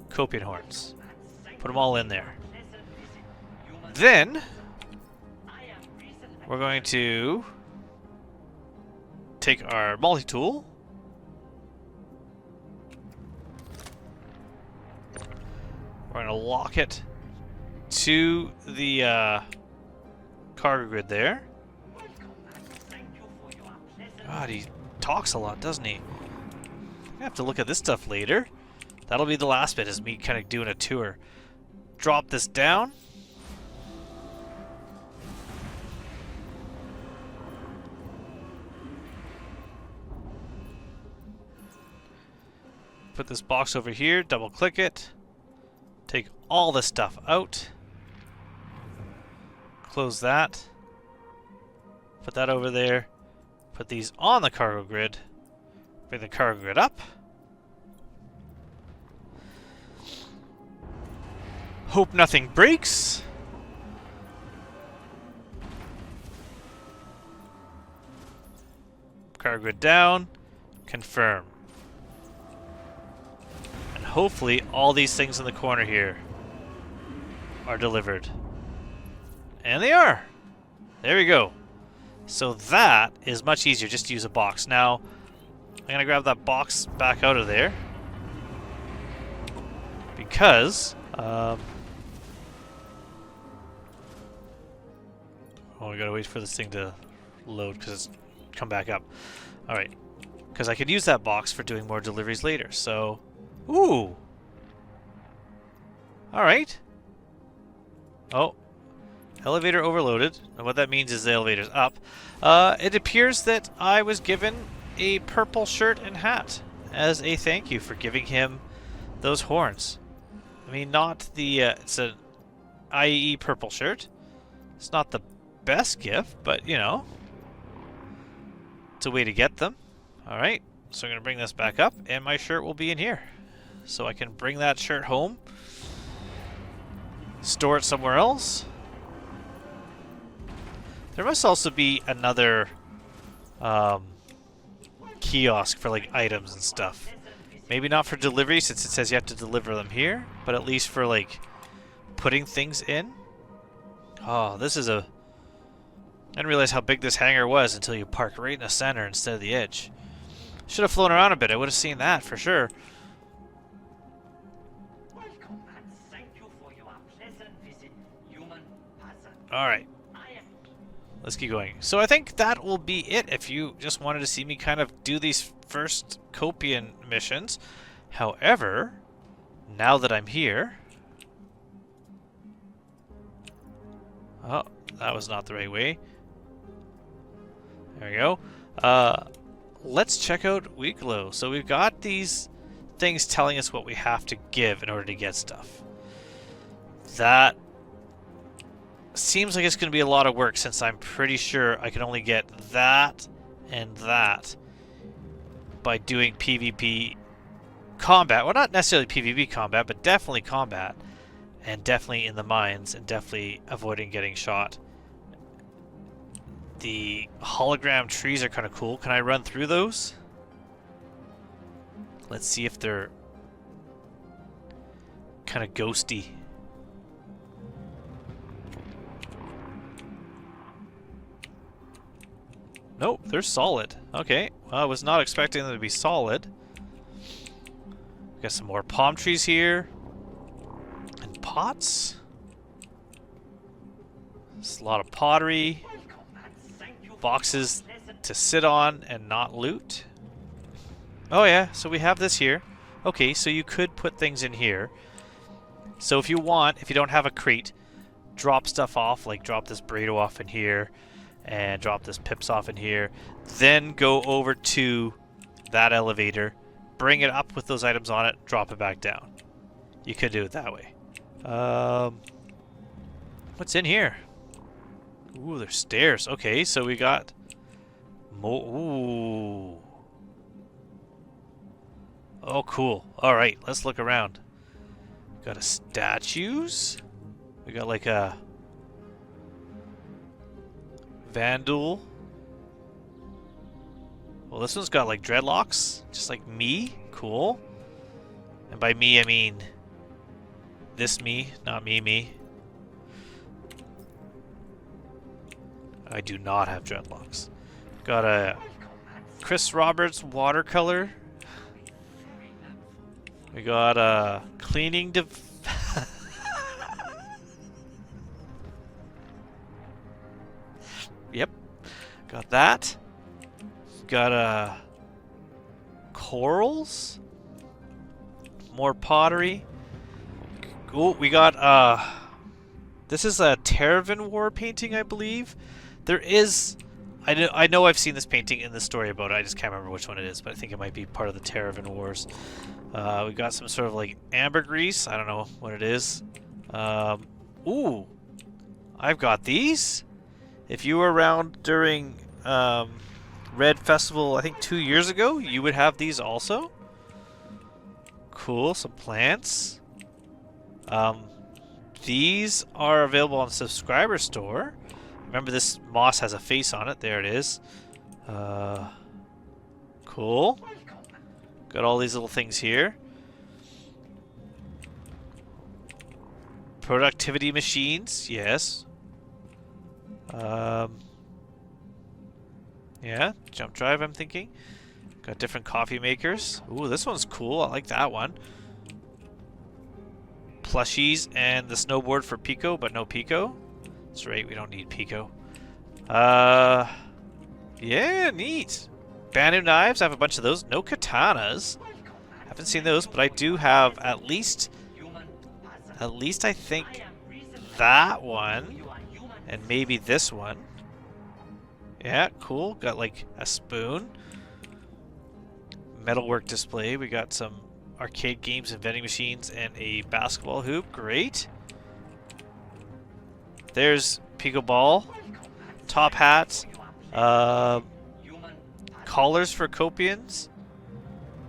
Kopion horns. Put them all in there. Then, we're going to take our multi-tool. We're going to lock it to the cargo grid there. God, he talks a lot, doesn't he? I have to look at this stuff later. That'll be the last bit, is me kind of doing a tour. Drop this down. Put this box over here, double click it. Take all this stuff out. Close that. Put that over there. Put these on the cargo grid. Bring the cargo grid up. Hope nothing breaks. Cargo grid down. Confirm. And hopefully all these things in the corner here are delivered. And they are. There we go. So that is much easier, just to use a box. Now, I'm going to grab that box back out of there. Because, oh, we gotta wait for this thing to load because it's come back up. Alright. Because I could use that box for doing more deliveries later, so... Ooh! Alright. Oh. Elevator overloaded. And what that means is the elevator's up. It appears that I was given a purple shirt and hat as a thank you for giving him those horns. I mean, not the... it's an IEE purple shirt. It's not the best gift, but, you know, it's a way to get them. Alright, so I'm going to bring this back up, and my shirt will be in here. So I can bring that shirt home, store it somewhere else. There must also be another kiosk for, like, items and stuff. Maybe not for delivery, since it says you have to deliver them here, but at least for, like, putting things in. Oh, this is a... I didn't realize how big this hangar was until you park right in the center instead of the edge. Should have flown around a bit. I would have seen that for sure. Alright. Let's keep going. So I think that will be it if you just wanted to see me kind of do these first Kopion missions. However, now that I'm here... Oh, that was not the right way. There we go. Let's check out Weeklo. So we've got these things telling us what we have to give in order to get stuff. That seems like it's going to be a lot of work, since I'm pretty sure I can only get that and that by doing PvP combat. Well, not necessarily PvP combat, but definitely combat. And definitely in the mines, and definitely avoiding getting shot. The hologram trees are kind of cool. Can I run through those? Let's see if they're kind of ghosty. Nope, they're solid. Okay, well, I was not expecting them to be solid. Got some more palm trees here. And pots. There's a lot of pottery. Boxes to sit on and not loot. Oh yeah, so we have this here. Okay, so you could put things in here. So if you want, if you don't have a crate, drop stuff off, like drop this burrito off in here, and drop this pips off in here, then go over to that elevator, bring it up with those items on it, drop it back down. You could do it that way. What's in here? Ooh, there's stairs. Okay, so we got more. Ooh. Oh, cool. All right, let's look around. Got a statues. We got like a Vandal. Well, this one's got like dreadlocks, just like me. Cool. And by me, I mean this me, not me. I do not have dreadlocks. Got a Chris Roberts watercolor. We got a cleaning Yep. Got that. Got corals. More pottery. Oh, we got this is a Terravan War painting, I believe. There is I know I've seen this painting in the story about it. I just can't remember which one it is, but I think it might be part of the Terravan Wars. We got some sort of like ambergris. I don't know what it is. Ooh, I've got these. If you were around during Red Festival, I think 2 years ago, you would have these also. Cool, some plants. These are available on the subscriber store. Remember, this moss has a face on it. There it is. Cool. Got all these little things here. Productivity machines, yes. Yeah, jump drive, I'm thinking. Got different coffee makers. Ooh, this one's cool. I like that one. Plushies and the snowboard for Pico, but no Pico. That's right, we don't need Pico. Yeah, neat. Banu knives, I have a bunch of those. No katanas. Haven't seen those, but I do have at least I think that one. And maybe this one. Yeah, cool. Got like a spoon. Metalwork display. We got some arcade games and vending machines and a basketball hoop. Great. There's pickleball, top hats, collars for Kopions.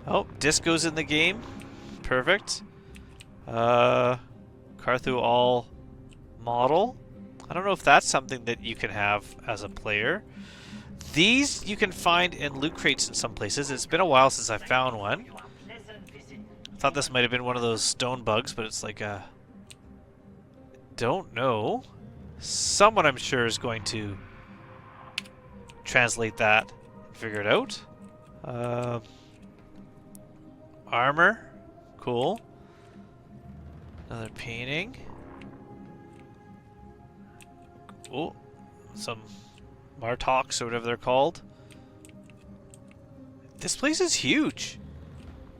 Oh, disco's in the game. Perfect. Carthu all model. I don't know if that's something that you can have as a player. These you can find in loot crates in some places. It's been a while since I found one. I thought this might have been one of those stone bugs, but it's like a... Don't know. Someone, I'm sure, is going to translate that and figure it out. Armor. Cool. Another painting. Oh, some Martox or whatever they're called. This place is huge.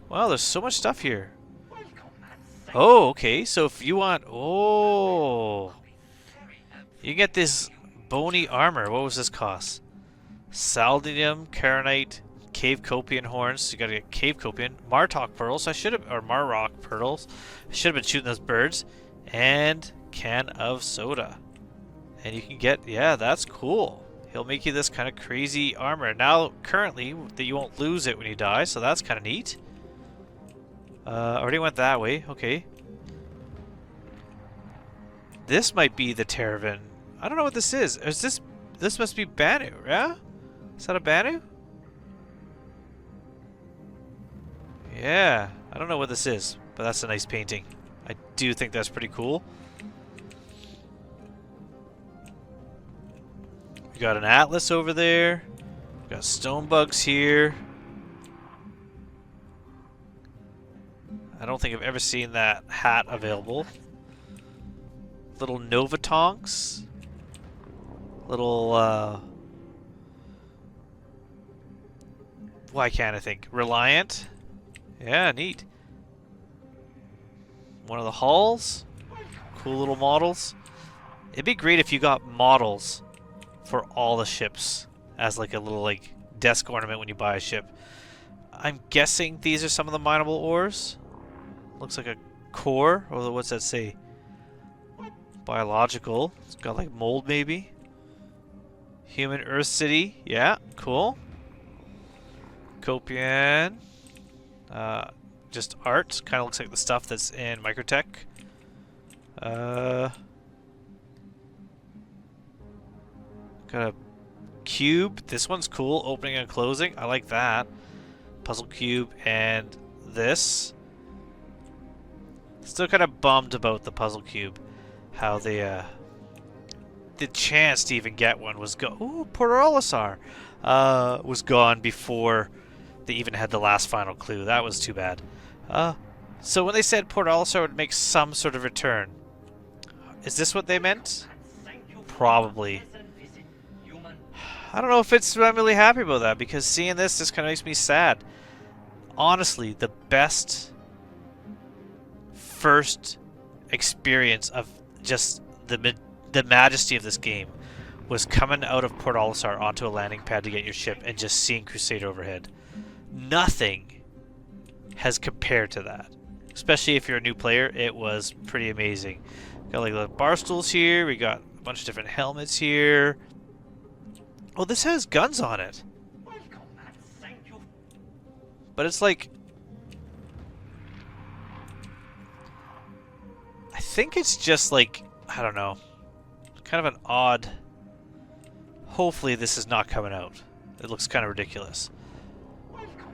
Wow, there's so much stuff here. Oh, okay. So if you want... Oh... You get this bony armor. What was this cost? Saldinium, Caronite, Cave Kopion horns. So you gotta get Cave Kopion. Martok pearls. I should have... Or Marrock pearls. I should have been shooting those birds. And can of soda. And you can get... Yeah, that's cool. He'll make you this kind of crazy armor. Now, currently, that you won't lose it when you die. So that's kind of neat. Already went that way. Okay. This might be the Terravan. I don't know what this is. Is this... This must be Banu, yeah? Is that a Banu? Yeah. I don't know what this is, but that's a nice painting. I do think that's pretty cool. We got an Atlas over there. We got stone bugs here. I don't think I've ever seen that hat available. Little Nova Tonks. Little, why can't I think? Reliant. Yeah, neat. one of the hulls. Cool little models. It'd be great if you got models for all the ships as like a little like desk ornament when you buy a ship. I'm guessing these are some of the mineable ores. Looks like a core. Or what's that say? Biological. It's got like mold maybe. Human Earth City. Yeah, cool. Kopion. Just art. Kind of looks like the stuff that's in Microtech. Got a cube. This one's cool. Opening and closing. I like that. Puzzle cube and this. Still kind of bummed about the puzzle cube. How the chance to even get one was Ooh, Portalisar was gone before they even had the last final clue. That was too bad. So when they said Portalisar would make some sort of return, is this what they meant? Probably. I don't know if I'm really happy about that, because seeing this just kind of makes me sad. Honestly, the best first experience of just the majesty of this game was coming out of Portalisar onto a landing pad to get your ship and just seeing Crusade overhead. Nothing has compared to that. Especially if you're a new player, it was pretty amazing. Got like the bar stools here, we got a bunch of different helmets here. Oh, this has guns on it. But it's like... I think it's just like, I don't know, kind of an odd... Hopefully this is not coming out. It looks kind of ridiculous.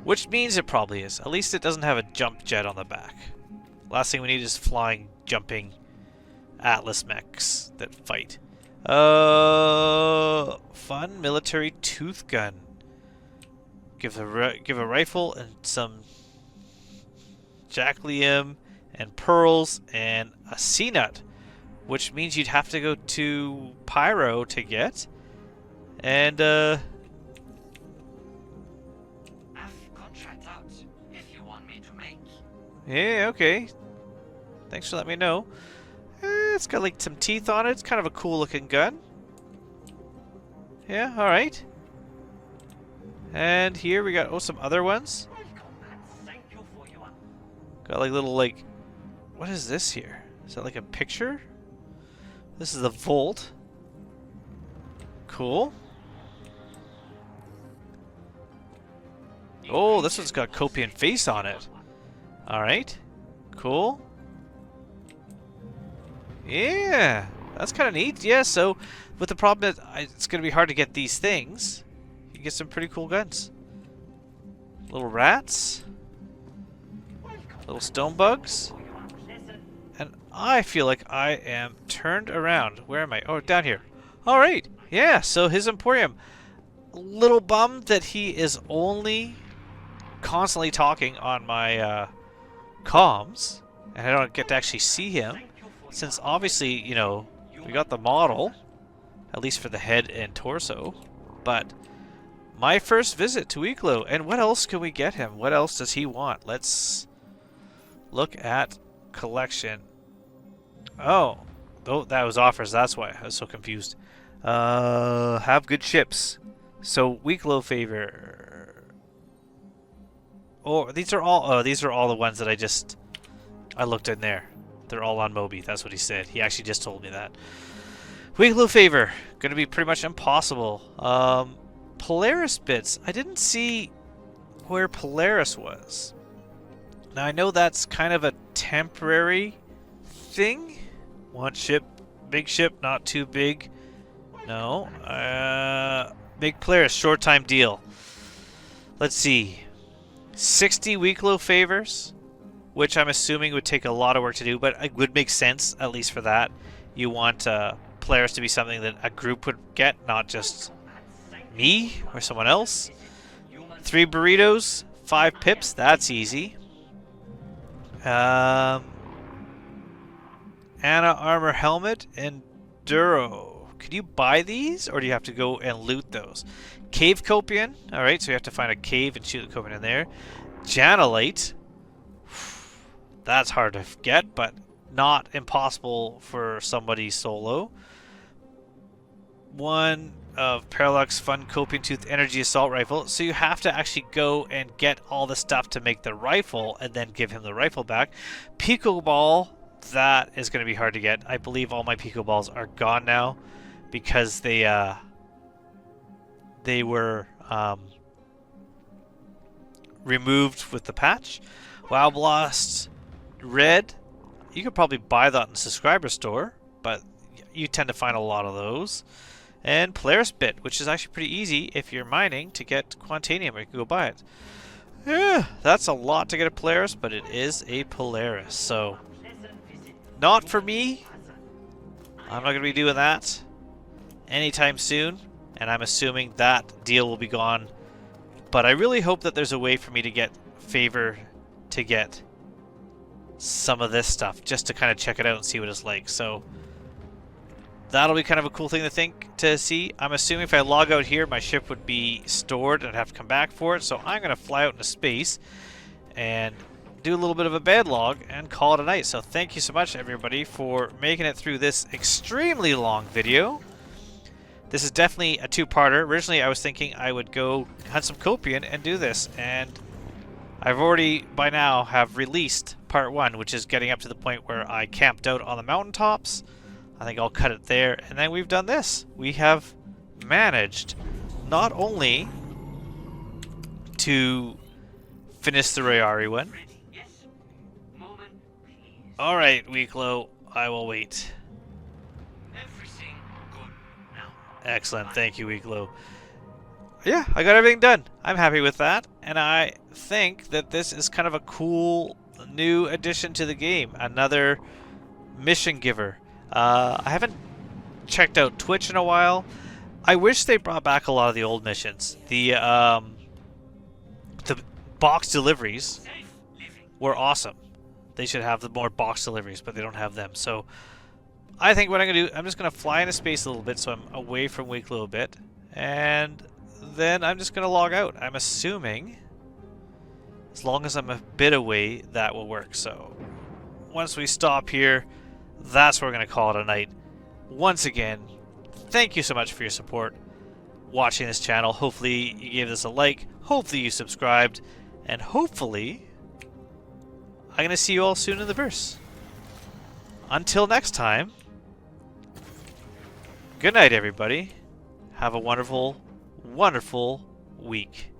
Which means it probably is. At least it doesn't have a jump jet on the back. Last thing we need is flying, jumping Atlas mechs that fight. Fun military tooth gun. Give a rifle and some jacklium and pearls and a C-nut, which means you'd have to go to Pyro to get. And contract out if you want me to make. Yeah, okay. Thanks for letting me know. It's got like some teeth on it. It's kind of a cool looking gun. Yeah, alright. And here we got, some other ones. Got like little like, what is this here? Is that like a picture? This is the Volt. Cool. Oh, this one's got Kopion face on it. Alright. Cool. Yeah, that's kind of neat. Yeah, so with the problem that it's going to be hard to get these things, you get some pretty cool guns. Little rats. Little stone bugs. And I feel like I am turned around. Where am I? Oh, down here. Alright. Yeah, so his Emporium. Little bummed that he is only constantly talking on my comms, and I don't get to actually see him, since obviously, you know, we got the model, at least for the head and torso, but my first visit to Iglo, and what else can we get him? What else does he want? Let's look at collection. Oh, that was offers, that's why I was so confused. Have good ships. So, Weeklow favor. Oh, these are all the ones that I looked in there. They're all on Moby. That's what he said. He actually just told me that. Weeklow favor. Going to be pretty much impossible. Polaris bits. I didn't see where Polaris was. Now, I know that's kind of a temporary thing. Want ship, big ship, not too big. No. Big Polaris, short time deal. Let's see. 60 Weeklow favors, which I'm assuming would take a lot of work to do, but it would make sense, at least for that. You want Polaris to be something that a group would get, not just me or someone else. 3 burritos, 5 pips, that's easy. Anna armor helmet and Duro. Could you buy these, or do you have to go and loot those? Cave Kopion. Alright, so you have to find a cave and shoot the Kopion in there. Janolite. That's hard to get, but not impossible for somebody solo. One of Parallax Fun Kopion Tooth Energy Assault Rifle. So you have to actually go and get all the stuff to make the rifle and then give him the rifle back. Pico Ball, that is going to be hard to get. I believe all my Pico Balls are gone now because they were removed with the patch. Wow Blast Red, you could probably buy that in the subscriber store, but you tend to find a lot of those. And Polaris Bit, which is actually pretty easy if you're mining to get Quantanium, or you can go buy it. Yeah, that's a lot to get a Polaris, but it is a Polaris, so not for me. I'm not going to be doing that anytime soon, and I'm assuming that deal will be gone. But I really hope that there's a way for me to get Favor to get some of this stuff, just to kind of check it out and see what it's like. So that'll be kind of a cool thing to see. I'm assuming if I log out here, my ship would be stored and I'd have to come back for it. So I'm going to fly out into space and do a little bit of a bed log and call it a night. So thank you so much, everybody, for making it through this extremely long video. This is definitely a two-parter. Originally, I was thinking I would go hunt some Kopion and do this, and I've already, by now, have released part 1, which is getting up to the point where I camped out on the mountaintops. I think I'll cut it there, and then we've done this. We have managed not only to finish the Royari one. Alright, Weeklo, I will wait. Excellent, thank you, Weeklo. Yeah, I got everything done. I'm happy with that, and I think that this is kind of a cool new addition to the game. Another mission giver. I haven't checked out Twitch in a while. I wish they brought back a lot of the old missions. The box deliveries were awesome. They should have the more box deliveries, but they don't have them. So I think what I'm going to do, I'm just going to fly into space a little bit so I'm away from Weeklo a bit. And then I'm just going to log out. I'm assuming as long as I'm a bit away, that will work. So once we stop here, that's where we're going to call it a night. Once again, thank you so much for your support watching this channel. Hopefully you gave this a like. Hopefully you subscribed. And hopefully I'm going to see you all soon in the verse. Until next time, good night, everybody. Have a wonderful, wonderful week.